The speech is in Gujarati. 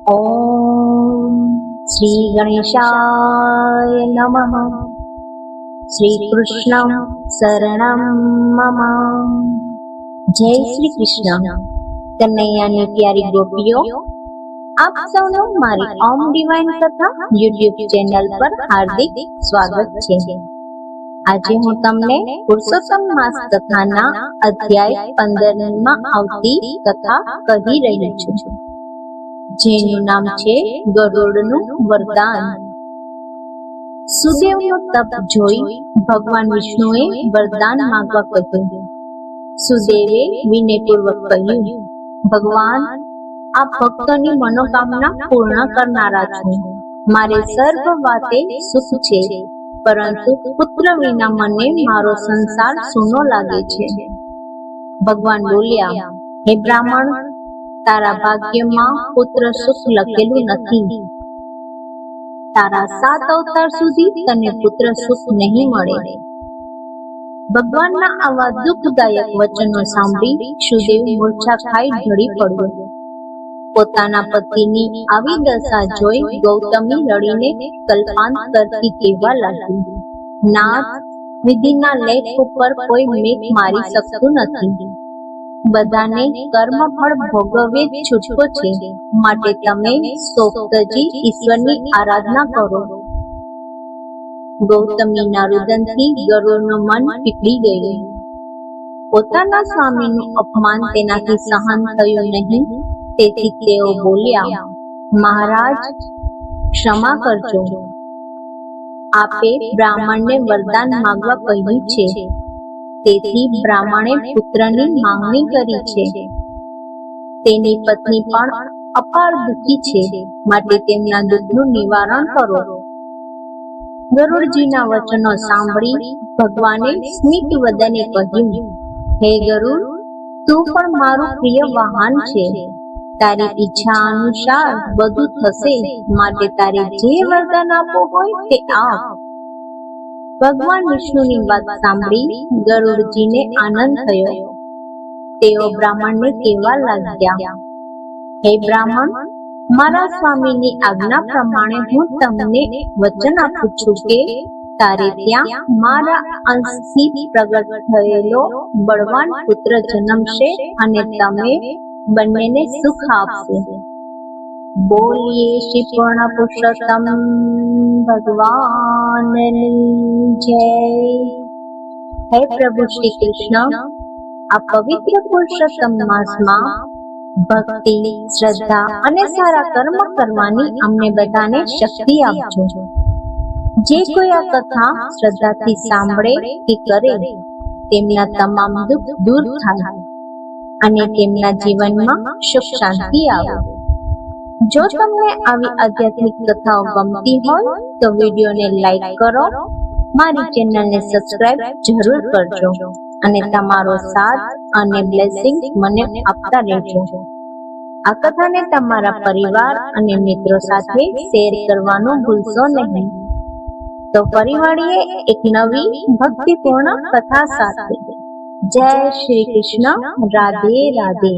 ઓમ શ્રી ગણેશાય નમઃ. શ્રી કૃષ્ણ શરણમ મમ. જય શ્રી કૃષ્ણ. કનૈયાની પ્યારી ગોપીઓ, આપ સૌનું મારી ઓમ ડિવાઇન કથા યુટ્યુબ ચેનલ પર હાર્દિક સ્વાગત છે. આજે હું તમને પુરુષોત્તમ માસ કથાના અધ્યાય 15 માં આવતી કથા કહી રહી છું, જેનું નામ છે ગરુડનું વરદાન. સુદેવનું તપ જોઈ ભગવાન વિષ્ણુએ વરદાન માંગવા કહ્યું. સુદેવે વિનયપૂર્વક કહ્યું, ભગવાન, આ ભક્તોની મનોકામના પૂર્ણ કરનારા છો. મારે સર્વ વાતે સુખ છે, પરંતુ પુત્ર વિના મને મારો સંસાર સૂનો લાગે છે. ભગવાન બોલ્યા, હે બ્રાહ્મણ, તારા ભાગ્યમાં પુત્ર સુખ લખેલું નથી. તારા 7 અવતાર સુધી તને પુત્ર સુખ નહીં મળે. ભગવાનના આવા દુઃખદાયક વચનો સાંભળી સુદેવ મૂર્છા ખાઈ ઢળી પડ્યો. પોતાના પતિની આવી દશા જોઈ ગૌતમી રડીને કલ્પાંત કરતી કહેવા લાગી, નાથ, વિધિના લેખ ઉપર કોઈ મેઘ મારી શકતું નથી. બધાને કર્મ ફળ ભોગવે જ છૂટકો છે, માટે તમે સોક્તજી ઈશ્વરની આરાધના કરો. ગૌતમીના રુદનથી ગરુડનું મન પીગળી ગયું. પોતાના સ્વામીનું અપમાન તેનાથી સહન થયું નહીં, તેથી તેઓ બોલ્યા, મહારાજ, ક્ષમા કરજો. આપે બ્રાહ્મણને વરદાન માંગવા કહ્યું છે, તેથી બ્રાહ્મણે પુત્રની માંગણી કરી છે. તેની પત્ની પણ અપાર દુઃખી છે, માટે તેમના દુઃખનું નિવારણ કરો. ગરુડજીના વચનો સાંભળી ભગવાને સ્મિત વદને કહ્યું, હે ગરુડ, તું પણ મારું પ્રિય વાહન છે. તારી ઈચ્છા અનુસાર બધું થશે, માટે તારે જે વરદાન આપવું હોય તે આપ. ભગવાન વિષ્ણુની વાત સાંભળી ગરુડજીને આનંદ થયો. તેઓ બ્રાહ્મણને કહેવા લાગ્યા, હે બ્રાહ્મણ, મારા સ્વામીની આજ્ઞા પ્રમાણે હું તમને વચન આપું છું કે તારે ત્યાં મારા અંશથી પ્રગટ થયેલો બળવાન પુત્ર જન્મશે અને તમે બંનેને સુખ આપશે. બોલીએ શ્રી પૂર્ણ પુરુષોત્તમ ભગવાનની જય. હે પ્રભુ શ્રી કૃષ્ણ, આ પવિત્ર પુરુષોત્તમ માસમાં ભક્તિ, શ્રદ્ધા અને સારા કર્મ કરવાની અમને બધાને શક્તિ આપજો. જે કોઈ આ કથા શ્રદ્ધાથી સાંભળે કે કરે, તેમના તમામ દુઃખ દૂર થાય અને તેમના જીવનમાં સુખ શાંતિ આવે. જો તમને આવી આધ્યાત્મિક કથાઓ ગમતી હોય તો વિડીયોને લાઈક કરો, મારી ચેનલને સબસ્ક્રાઇબ જરૂર કરજો અને તમારો સાથ અને બ્લેસિંગ મને આપતા રહેજો. આ કથાને તમારા પરિવાર અને મિત્રો સાથે શેર કરવાનું ભૂલશો નહીં. તો ફરી મળીએ એક નવી ભક્તિપૂર્ણ કથા સાથે. જય શ્રી કૃષ્ણ. રાધે રાધે.